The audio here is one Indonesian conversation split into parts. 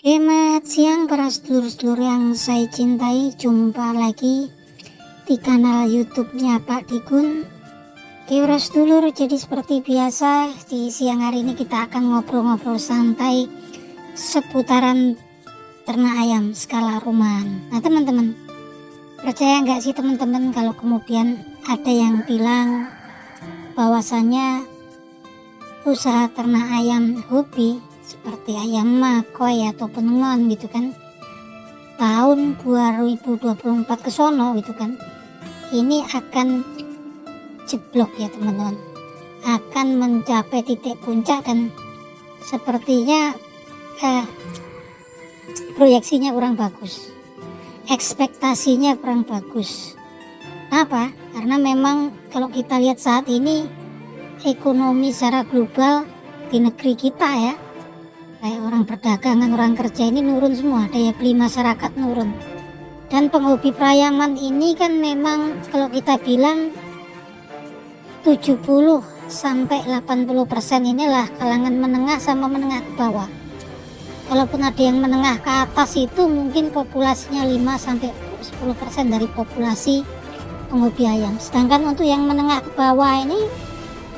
Selamat siang para sedulur-sedulur yang saya cintai. Jumpa lagi di kanal YouTube-nya Pak Digun. Oke para sedulur, jadi seperti biasa di siang hari ini kita akan ngobrol-ngobrol santai seputaran ternak ayam skala rumahan. Nah teman-teman, percaya nggak sih teman-teman kalau kemudian ada yang bilang bahwasannya usaha ternak ayam hobi seperti ayam makoy atau penengon gitu kan, tahun 2024 ke sono gitu kan, ini akan jeblok ya teman-teman, akan mencapai titik puncak dan sepertinya proyeksinya kurang bagus, ekspektasinya kurang bagus. Kenapa? Karena memang kalau kita lihat saat ini ekonomi secara global di negeri kita ya, kayak orang perdagangan, orang kerja ini nurun semua, daya beli masyarakat nurun. Dan penghobi perayaman ini kan memang kalau kita bilang 70 sampai 80% inilah kalangan menengah sama menengah ke bawah. Kalaupun ada yang menengah ke atas itu mungkin populasinya 5 sampai 10% dari populasi penghobi ayam. Sedangkan untuk yang menengah ke bawah ini,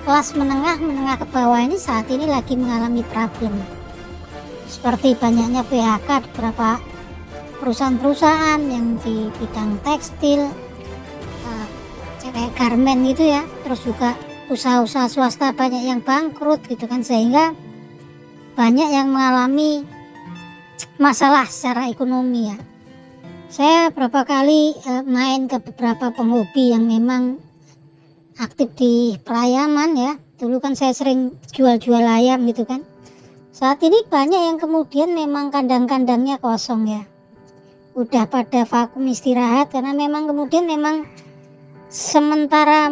kelas menengah ke bawah ini saat ini lagi mengalami problem. Seperti banyaknya PHK beberapa perusahaan-perusahaan yang di bidang tekstil, kayak garmen gitu ya, terus juga usaha-usaha swasta banyak yang bangkrut gitu kan, sehingga banyak yang mengalami masalah secara ekonomi ya. Saya berapa kali main ke beberapa penghobi yang memang aktif di perayaman ya, dulu kan saya sering jual-jual ayam gitu kan. Saat ini banyak yang kemudian memang kandang-kandangnya kosong ya, udah pada vakum istirahat karena memang kemudian memang sementara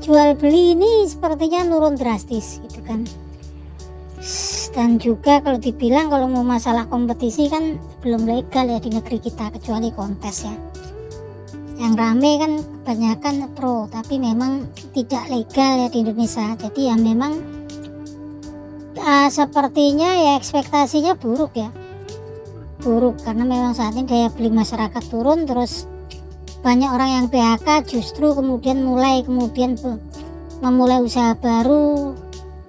jual beli ini sepertinya nurun drastis gitu kan. Dan juga kalau dibilang kalau mau masalah kompetisi kan belum legal ya di negeri kita, kecuali kontes ya. Yang rame kan kebanyakan pro, tapi memang tidak legal ya di Indonesia. Jadi ya memang sepertinya ya ekspektasinya buruk ya, buruk karena memang saat ini daya beli masyarakat turun, terus banyak orang yang PHK justru kemudian memulai usaha baru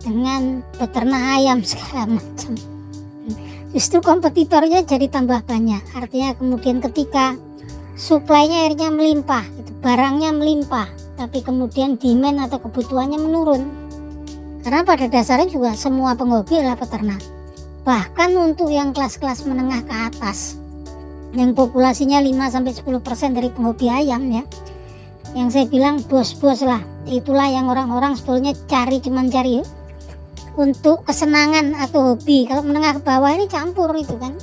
dengan beternak ayam segala macam. Justru kompetitornya jadi tambah banyak, artinya kemudian ketika suplainya akhirnya melimpah gitu, barangnya melimpah, tapi kemudian demand atau kebutuhannya menurun. Karena pada dasarnya juga semua penghobi adalah peternak. Bahkan untuk yang kelas-kelas menengah ke atas, yang populasinya 5-10% dari penghobi ayam ya, yang saya bilang bos-bos lah, itulah yang orang-orang sebetulnya cuman cari untuk kesenangan atau hobi. Kalau menengah ke bawah ini campur itu kan,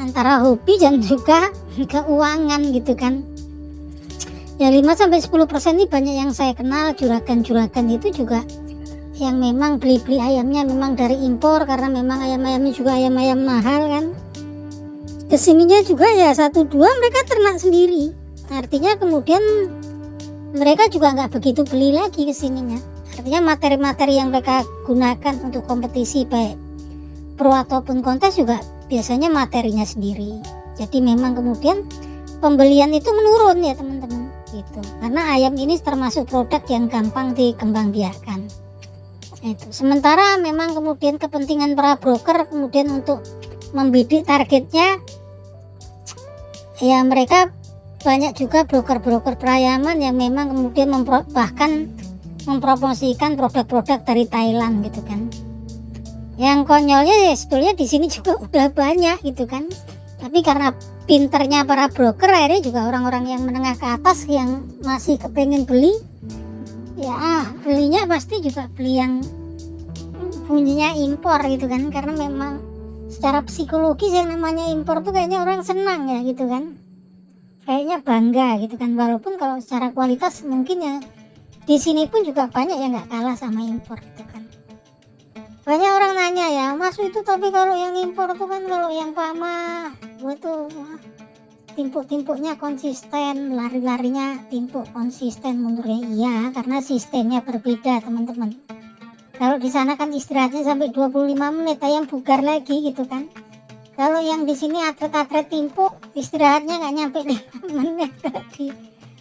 antara hobi dan juga keuangan gitu kan. Ya 5-10% ini banyak yang saya kenal, juragan-juragan itu juga yang memang beli ayamnya memang dari impor, karena memang ayam-ayamnya juga ayam-ayam mahal kan. Kesininya juga ya 1-2 mereka ternak sendiri, artinya kemudian mereka juga nggak begitu beli lagi kesininya. Artinya materi-materi yang mereka gunakan untuk kompetisi baik pro ataupun kontes juga biasanya materinya sendiri. Jadi memang kemudian pembelian itu menurun ya teman-teman gitu, karena ayam ini termasuk produk yang gampang dikembangbiakan. Itu sementara memang kemudian kepentingan para broker kemudian untuk membidik targetnya ya, mereka banyak juga broker-broker perayaman yang memang kemudian bahkan mempromosikan produk-produk dari Thailand gitu kan. Yang konyolnya ya sebetulnya di sini juga udah banyak gitu kan, tapi karena pinternya para broker akhirnya juga orang-orang yang menengah ke atas yang masih kepengen beli ya belinya pasti juga beli yang punyanya impor gitu kan, karena memang secara psikologis yang namanya impor tuh kayaknya orang senang ya gitu kan, kayaknya bangga gitu kan, walaupun kalau secara kualitas mungkin ya di sini pun juga banyak yang nggak kalah sama impor gitu kan. Banyak orang nanya ya, Mas itu tapi kalau yang impor tuh kan, kalau yang Pama itu timpuk-timpuknya konsisten, lari-larinya timpuk konsisten. Menurutnya iya, karena sistemnya berbeda teman-teman. Kalau di sana kan istirahatnya sampai 25 menit, ayam bugar lagi gitu kan. Kalau yang di sini atlet-atlet timpu istirahatnya nggak nyampe 5 menit. Di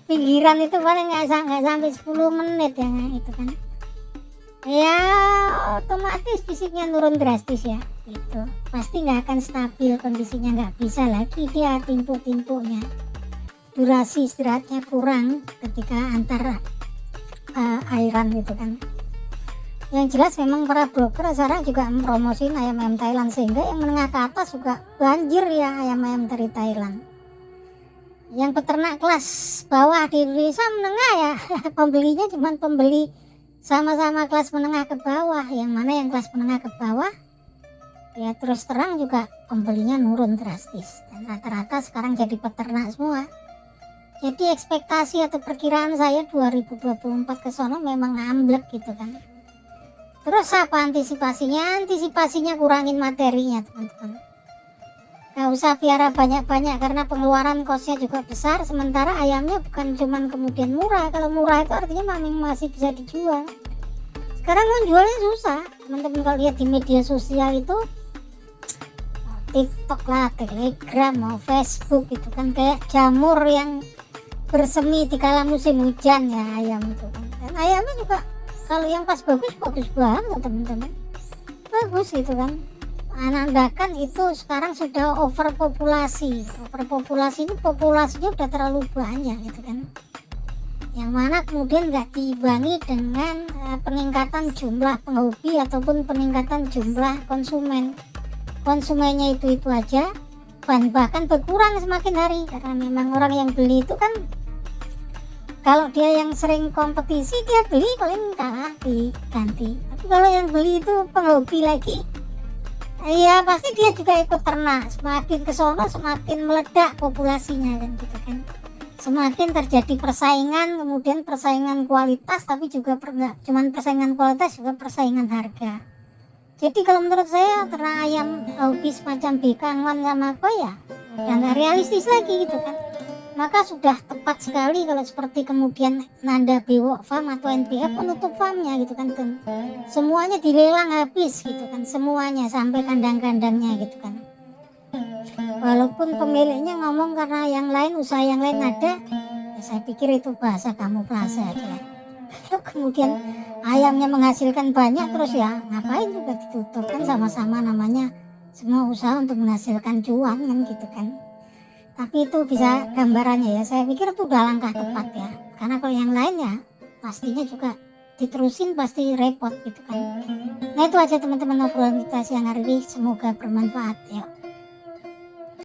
pinggiran itu paling nggak sampai 10 menit ya itu kan. Ya otomatis fisiknya nurun drastis ya, itu pasti nggak akan stabil kondisinya, nggak bisa lagi dia timpu-timpunya, durasi istirahatnya kurang ketika antar airan gitu kan. Yang jelas memang para blogger sekarang juga mempromosin ayam-ayam Thailand, sehingga yang menengah ke atas juga banjir ya ayam-ayam dari Thailand. Yang peternak kelas bawah di Indonesia menengah ya pembelinya cuma pembeli sama-sama kelas menengah ke bawah, yang mana yang kelas menengah ke bawah ya terus terang juga pembelinya nurun drastis, dan rata-rata sekarang jadi peternak semua. Jadi ekspektasi atau perkiraan saya 2024 ke sono memang amblek gitu kan. Terus apa antisipasinya? Antisipasinya kurangin materinya teman-teman, gak usah piara banyak-banyak karena pengeluaran kosnya juga besar, sementara ayamnya bukan cuman kemudian murah. Kalau murah itu artinya masih bisa dijual. Sekarang kan jualnya susah teman-teman. Kalau lihat di media sosial itu TikTok lah, Telegram, mau Facebook itu kan kayak jamur yang bersemi di kala musim hujan ya ayam itu kan. Dan ayamnya juga kalau yang pas bagus banget teman-teman, bagus gitu kan. Anandakan itu sekarang sudah overpopulasi ini, populasinya udah terlalu banyak gitu kan, yang mana kemudian nggak diimbangi dengan peningkatan jumlah penghobi ataupun peningkatan jumlah konsumennya itu aja, bahkan berkurang semakin hari, karena memang orang yang beli itu kan kalau dia yang sering kompetisi dia beli paling kalah diganti, tapi kalau yang beli itu penghobi lagi, iya pasti dia juga ikut ternak. Semakin ke sono semakin meledak populasinya kan gitu kan. Semakin terjadi persaingan, kemudian persaingan kualitas, tapi juga nggak cuman persaingan kualitas, juga persaingan harga. Jadi kalau menurut saya ternak ayam hobi semacam Bekangan sama koi ya nggak realistis lagi gitu kan. Maka sudah tepat sekali kalau seperti kemudian Nanda Bewok Farm atau NPF menutup farmnya gitu kan. Semuanya dilelang habis gitu kan, semuanya sampai kandang-kandangnya gitu kan. Walaupun pemiliknya ngomong karena yang lain, usaha yang lain ada, ya saya pikir itu bahasa kamuflase aja. Kalau kemudian ayamnya menghasilkan banyak terus ya ngapain juga ditutup, kan sama-sama namanya semua usaha untuk menghasilkan cuan kan gitu kan. Tapi itu bisa gambarannya ya, saya pikir itu udah langkah tepat ya, karena kalau yang lain ya pastinya juga diterusin pasti repot gitu kan. Nah itu aja teman-teman obrolan kita siang hari ini, semoga bermanfaat. Yuk.